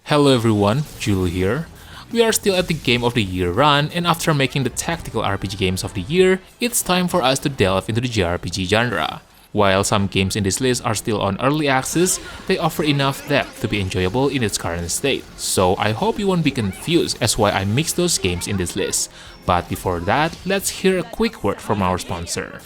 Hello everyone, Jul here. We are still at the Game of the Year run, and after making the tactical RPG games of the year, it's time for us to delve into the JRPG genre. While some games in this list are still on early access, they offer enough depth to be enjoyable in its current state. So I hope you won't be confused as why I mixed those games in this list. But before that, let's hear a quick word from our sponsor.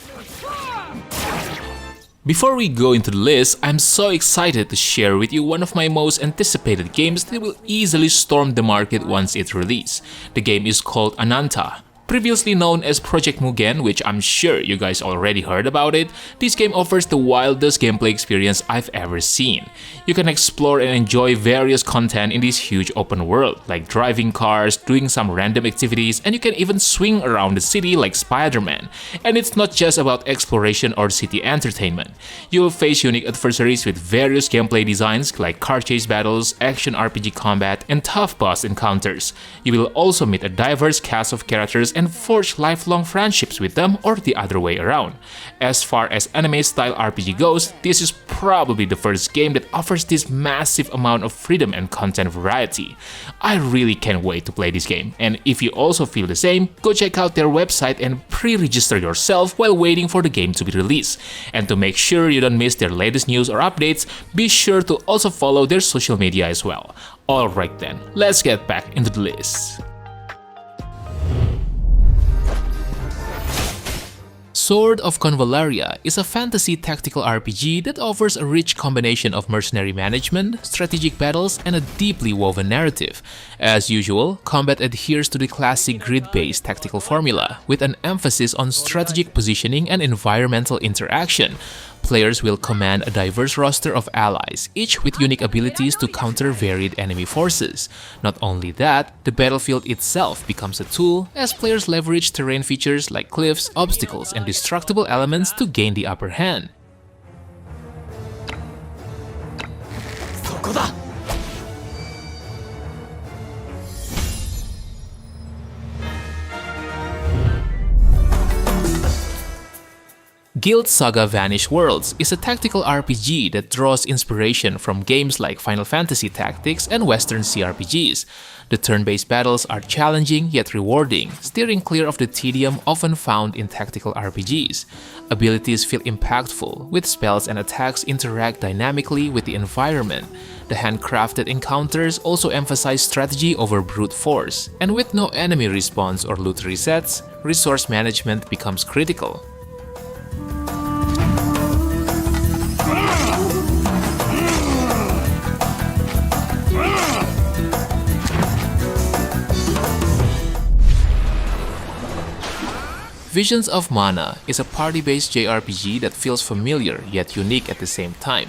Before we go into the list, I'm so excited to share with you one of my most anticipated games that will easily storm the market once it's released. The game is called Ananta. Previously known as Project Mugen, which I'm sure you guys already heard about it, this game offers the wildest gameplay experience I've ever seen. You can explore and enjoy various content in this huge open world, like driving cars, doing some random activities, and you can even swing around the city like Spider-Man. And it's not just about exploration or city entertainment. You'll face unique adversaries with various gameplay designs like car chase battles, action RPG combat, and tough boss encounters. You will also meet a diverse cast of characters and forge lifelong friendships with them, or the other way around. As far as anime-style RPG goes, this is probably the first game that offers this massive amount of freedom and content variety. I really can't wait to play this game, and if you also feel the same, go check out their website and pre-register yourself while waiting for the game to be released. And to make sure you don't miss their latest news or updates, be sure to also follow their social media as well. Alright then, let's get back into the list. Sword of Convallaria is a fantasy tactical RPG that offers a rich combination of mercenary management, strategic battles, and a deeply woven narrative. As usual, combat adheres to the classic grid-based tactical formula, with an emphasis on strategic positioning and environmental interaction. Players will command a diverse roster of allies, each with unique abilities to counter varied enemy forces. Not only that, the battlefield itself becomes a tool as players leverage terrain features like cliffs, obstacles, and destructible elements to gain the upper hand. Guild Saga Vanished Worlds is a tactical RPG that draws inspiration from games like Final Fantasy Tactics and Western CRPGs. The turn-based battles are challenging yet rewarding, steering clear of the tedium often found in tactical RPGs. Abilities feel impactful, with spells and attacks interact dynamically with the environment. The handcrafted encounters also emphasize strategy over brute force, and with no enemy response or loot resets, resource management becomes critical. Visions of Mana is a party-based JRPG that feels familiar yet unique at the same time.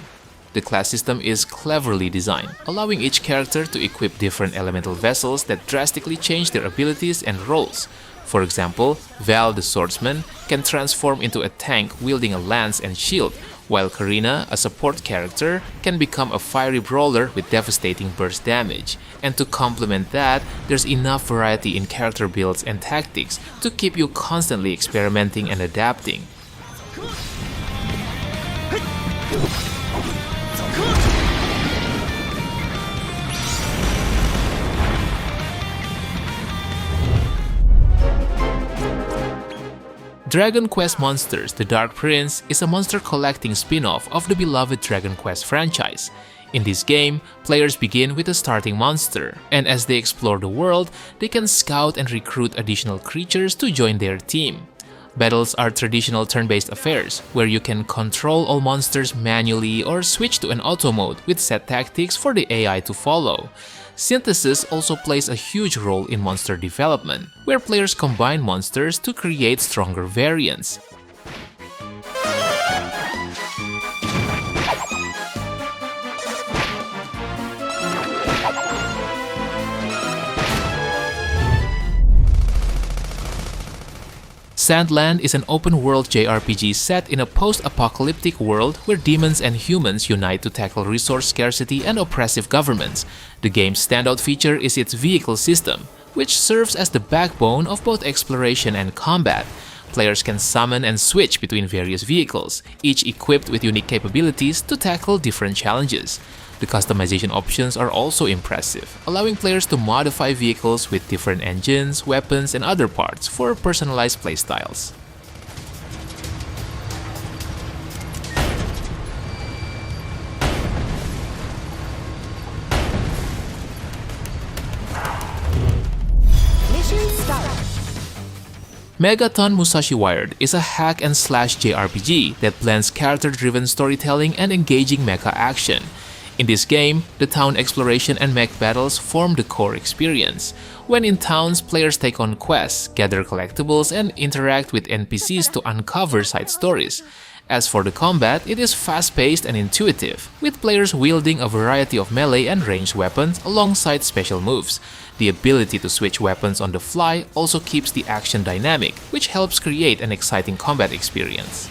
The class system is cleverly designed, allowing each character to equip different elemental vessels that drastically change their abilities and roles. For example, Val the swordsman can transform into a tank wielding a lance and shield, while Karina, a support character, can become a fiery brawler with devastating burst damage. And to complement that, there's enough variety in character builds and tactics to keep you constantly experimenting and adapting. Dragon Quest Monsters: The Dark Prince is a monster collecting spin-off of the beloved Dragon Quest franchise. In this game, players begin with a starting monster, and as they explore the world, they can scout and recruit additional creatures to join their team. Battles are traditional turn-based affairs, where you can control all monsters manually or switch to an auto mode with set tactics for the AI to follow. Synthesis also plays a huge role in monster development, where players combine monsters to create stronger variants. Sandland is an open-world JRPG set in a post-apocalyptic world where demons and humans unite to tackle resource scarcity and oppressive governments. The game's standout feature is its vehicle system, which serves as the backbone of both exploration and combat. Players can summon and switch between various vehicles, each equipped with unique capabilities to tackle different challenges. The customization options are also impressive, allowing players to modify vehicles with different engines, weapons, and other parts for personalized playstyles. Megaton Musashi Wired is a hack-and-slash JRPG that blends character-driven storytelling and engaging mecha action. In this game, the town exploration and mech battles form the core experience. When in towns, players take on quests, gather collectibles, and interact with NPCs to uncover side stories. As for the combat, it is fast-paced and intuitive, with players wielding a variety of melee and ranged weapons alongside special moves. The ability to switch weapons on the fly also keeps the action dynamic, which helps create an exciting combat experience.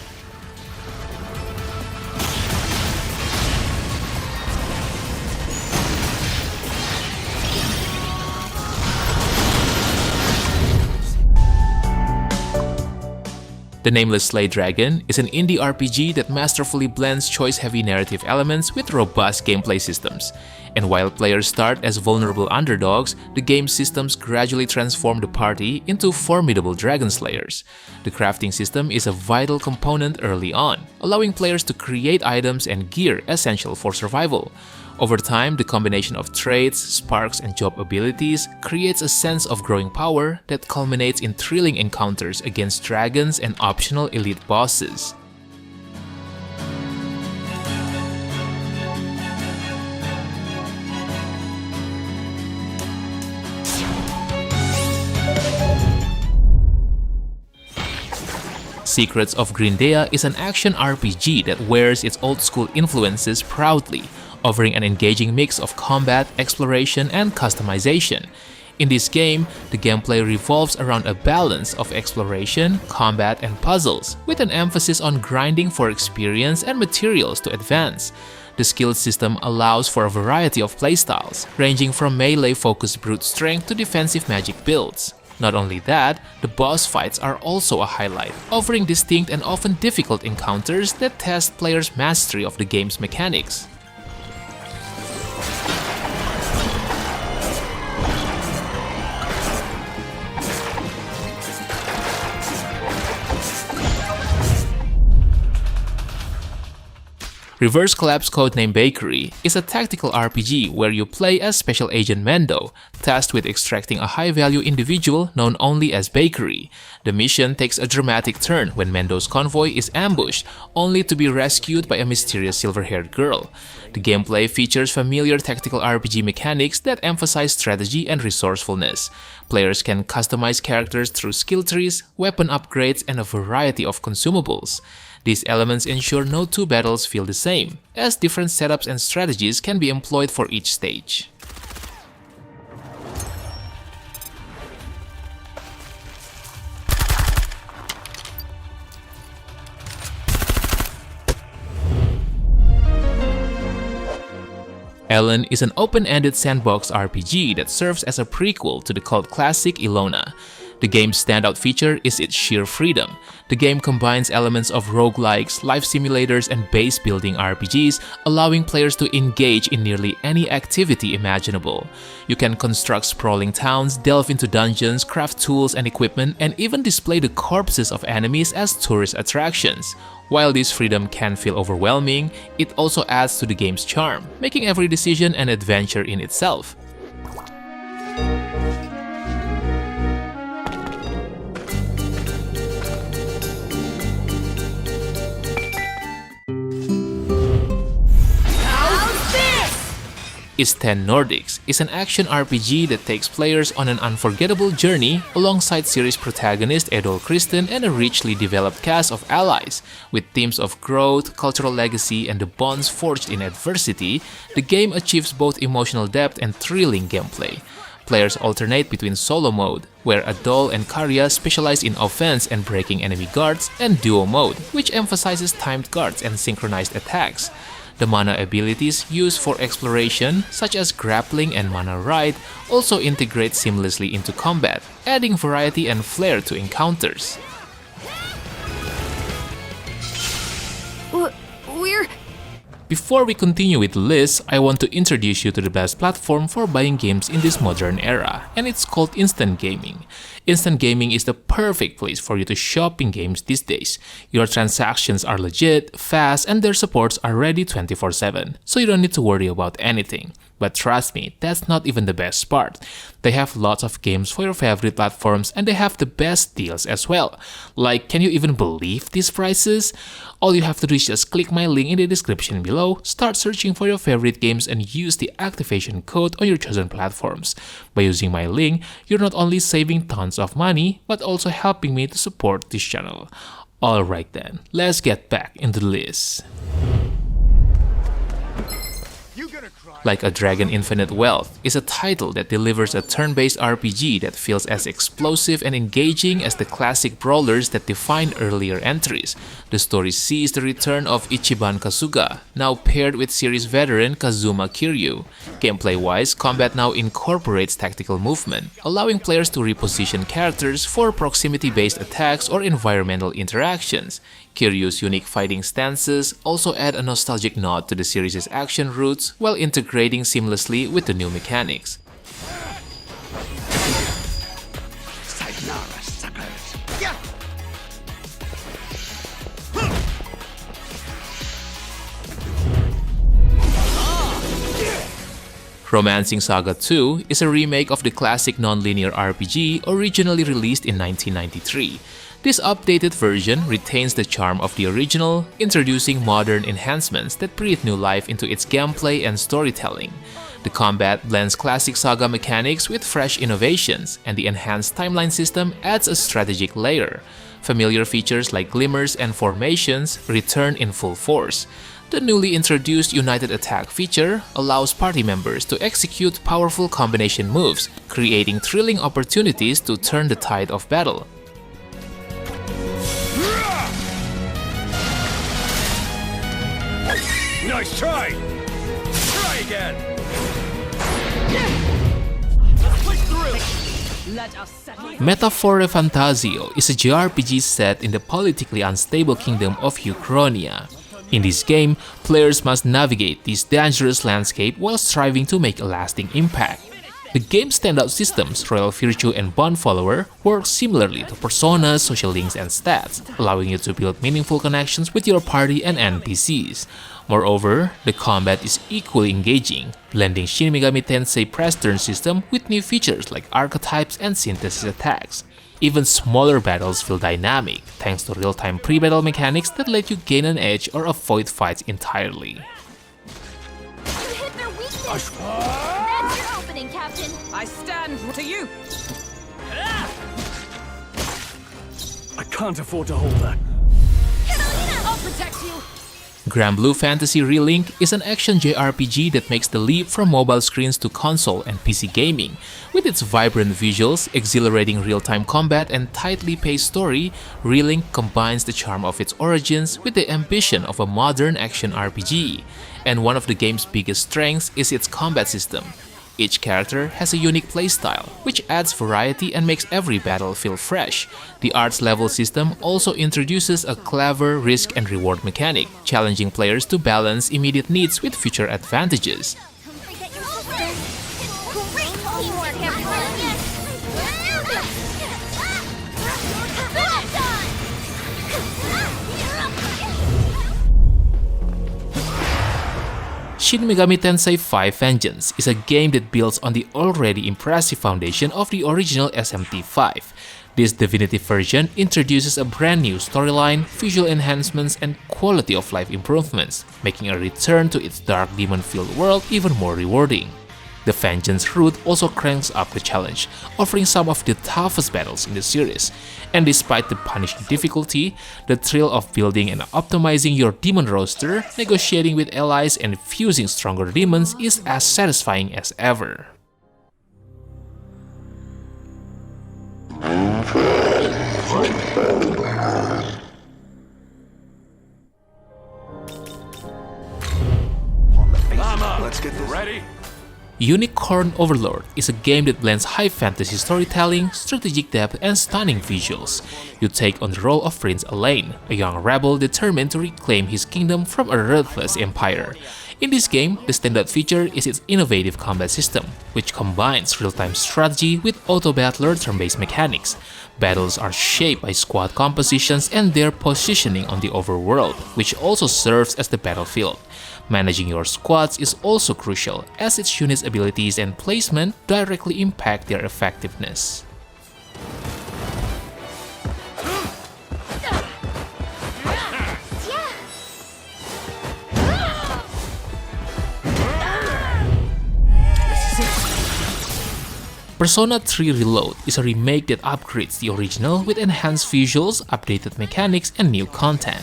The Nameless Slay Dragon is an indie RPG that masterfully blends choice-heavy narrative elements with robust gameplay systems. And while players start as vulnerable underdogs, the game's systems gradually transform the party into formidable dragon slayers. The crafting system is a vital component early on, allowing players to create items and gear essential for survival. Over time, the combination of traits, sparks, and job abilities creates a sense of growing power that culminates in thrilling encounters against dragons and optional elite bosses. Secrets of Grindea is an action RPG that wears its old-school influences proudly, offering an engaging mix of combat, exploration, and customization. In this game, the gameplay revolves around a balance of exploration, combat, and puzzles, with an emphasis on grinding for experience and materials to advance. The skill system allows for a variety of playstyles, ranging from melee-focused brute strength to defensive magic builds. Not only that, the boss fights are also a highlight, offering distinct and often difficult encounters that test players' mastery of the game's mechanics. Reverse Collapse Codename Bakery is a tactical RPG where you play as Special Agent Mendo, tasked with extracting a high-value individual known only as Bakery. The mission takes a dramatic turn when Mendo's convoy is ambushed, only to be rescued by a mysterious silver-haired girl. The gameplay features familiar tactical RPG mechanics that emphasize strategy and resourcefulness. Players can customize characters through skill trees, weapon upgrades, and a variety of consumables. These elements ensure no two battles feel the same, as different setups and strategies can be employed for each stage. Elin is an open-ended sandbox RPG that serves as a prequel to the cult classic Ilona. The game's standout feature is its sheer freedom. The game combines elements of roguelikes, life simulators, and base-building RPGs, allowing players to engage in nearly any activity imaginable. You can construct sprawling towns, delve into dungeons, craft tools and equipment, and even display the corpses of enemies as tourist attractions. While this freedom can feel overwhelming, it also adds to the game's charm, making every decision an adventure in itself. Nordics is an action RPG that takes players on an unforgettable journey alongside series protagonist Edol Kristen and a richly developed cast of allies. With themes of growth, cultural legacy, and the bonds forged in adversity, the game achieves both emotional depth and thrilling gameplay. Players alternate between solo mode, where Adol and Karya specialize in offense and breaking enemy guards, and duo mode, which emphasizes timed guards and synchronized attacks. The mana abilities used for exploration, such as grappling and mana ride, also integrate seamlessly into combat, adding variety and flair to encounters. Before we continue with the list, I want to introduce you to the best platform for buying games in this modern era, and it's called Instant Gaming. Instant Gaming is the perfect place for you to shop in games these days. Your transactions are legit, fast, and their supports are ready 24/7, so you don't need to worry about anything. But trust me, that's not even the best part. They have lots of games for your favorite platforms and they have the best deals as well. Like, can you even believe these prices? All you have to do is just click my link in the description below, start searching for your favorite games and use the activation code on your chosen platforms. By using my link, you're not only saving tons of money, but also helping me to support this channel. Alright then, let's get back into the list. Like a Dragon Infinite Wealth is a title that delivers a turn-based RPG that feels as explosive and engaging as the classic brawlers that defined earlier entries. The story sees the return of Ichiban Kasuga, now paired with series veteran Kazuma Kiryu. Gameplay-wise, combat now incorporates tactical movement, allowing players to reposition characters for proximity-based attacks or environmental interactions. Kiryu's unique fighting stances also add a nostalgic nod to the series' action roots while integrating seamlessly with the new mechanics. Romancing Saga 2 is a remake of the classic non-linear RPG originally released in 1993. This updated version retains the charm of the original, introducing modern enhancements that breathe new life into its gameplay and storytelling. The combat blends classic Saga mechanics with fresh innovations, and the enhanced timeline system adds a strategic layer. Familiar features like glimmers and formations return in full force. The newly introduced United Attack feature allows party members to execute powerful combination moves, creating thrilling opportunities to turn the tide of battle. Nice try! Try again! Metaphor ReFantazio is a JRPG set in the politically unstable kingdom of Uchronia. In this game, players must navigate this dangerous landscape while striving to make a lasting impact. The game's standout systems, Royal Virtue and Bond Follower, work similarly to personas, social links, and stats, allowing you to build meaningful connections with your party and NPCs. Moreover, the combat is equally engaging, blending Shin Megami Tensei press turn system with new features like archetypes and synthesis attacks. Even smaller battles feel dynamic, thanks to real-time pre-battle mechanics that let you gain an edge or avoid fights entirely. You hit their weakness! That's your opening, Captain! I stand to you! I can't afford to hold that. Elin, I'll protect you! Granblue Fantasy Relink is an action JRPG that makes the leap from mobile screens to console and PC gaming. With its vibrant visuals, exhilarating real-time combat, and tightly paced story, Relink combines the charm of its origins with the ambition of a modern action RPG. And one of the game's biggest strengths is its combat system. Each character has a unique playstyle, which adds variety and makes every battle feel fresh. The arts level system also introduces a clever risk and reward mechanic, challenging players to balance immediate needs with future advantages. Great teamwork, everyone! Shin Megami Tensei 5 Vengeance is a game that builds on the already impressive foundation of the original SMT5. This definitive version introduces a brand new storyline, visual enhancements, and quality of life improvements, making a return to its dark demon-filled world even more rewarding. The Vengeance route also cranks up the challenge, offering some of the toughest battles in the series. And despite the punishing difficulty, the thrill of building and optimizing your demon roster, negotiating with allies, and fusing stronger demons is as satisfying as ever. Mama, let's get this ready. Unicorn Overlord is a game that blends high fantasy storytelling, strategic depth, and stunning visuals. You take on the role of Prince Elin, a young rebel determined to reclaim his kingdom from a ruthless empire. In this game, the standout feature is its innovative combat system, which combines real-time strategy with auto-battler turn-based mechanics. Battles are shaped by squad compositions and their positioning on the overworld, which also serves as the battlefield. Managing your squads is also crucial, as its units' abilities and placement directly impact their effectiveness. Persona 3 Reload is a remake that upgrades the original with enhanced visuals, updated mechanics, and new content.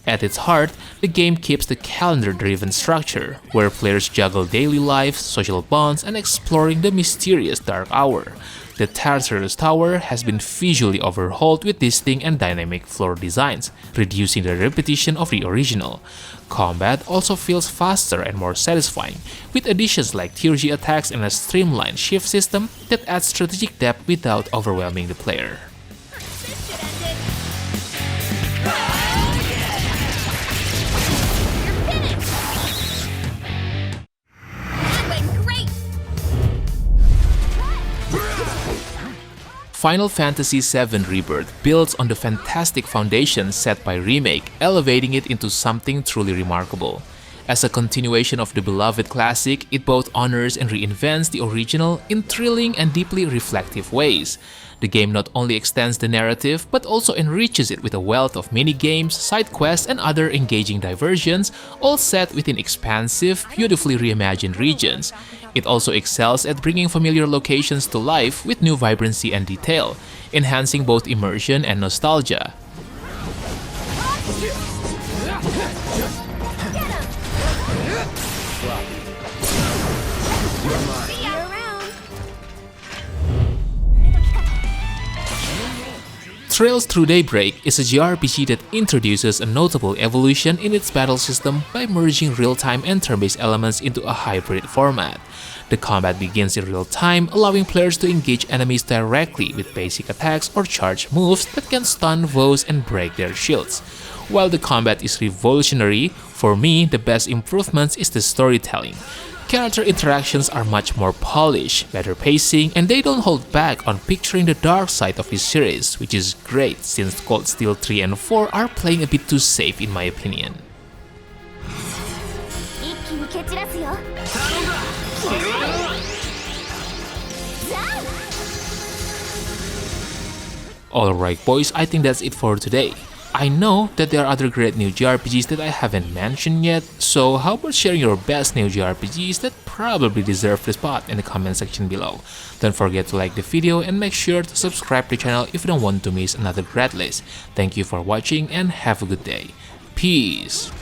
At its heart, the game keeps the calendar-driven structure, where players juggle daily life, social bonds, and exploring the mysterious Dark Hour. The Tartarus Tower has been visually overhauled with distinct and dynamic floor designs, reducing the repetition of the original. Combat also feels faster and more satisfying, with additions like Tier G attacks and a streamlined shift system that adds strategic depth without overwhelming the player. Final Fantasy VII Rebirth builds on the fantastic foundation set by Remake, elevating it into something truly remarkable. As a continuation of the beloved classic, it both honors and reinvents the original in thrilling and deeply reflective ways. The game not only extends the narrative, but also enriches it with a wealth of mini-games, side quests, and other engaging diversions, all set within expansive, beautifully reimagined regions. It also excels at bringing familiar locations to life with new vibrancy and detail, enhancing both immersion and nostalgia. Trails Through Daybreak is a JRPG that introduces a notable evolution in its battle system by merging real-time and turn-based elements into a hybrid format. The combat begins in real time, allowing players to engage enemies directly with basic attacks or charge moves that can stun foes and break their shields. While the combat is revolutionary, for me the best improvements is the storytelling. Character interactions are much more polished, better pacing, and they don't hold back on picturing the dark side of this series, which is great since Cold Steel 3 and 4 are playing a bit too safe in my opinion. Alright boys, I think that's it for today. I know that there are other great new JRPGs that I haven't mentioned yet, so how about sharing your best new JRPGs that probably deserve the spot in the comment section below. Don't forget to like the video and make sure to subscribe to the channel if you don't want to miss another great list. Thank you for watching and have a good day. Peace!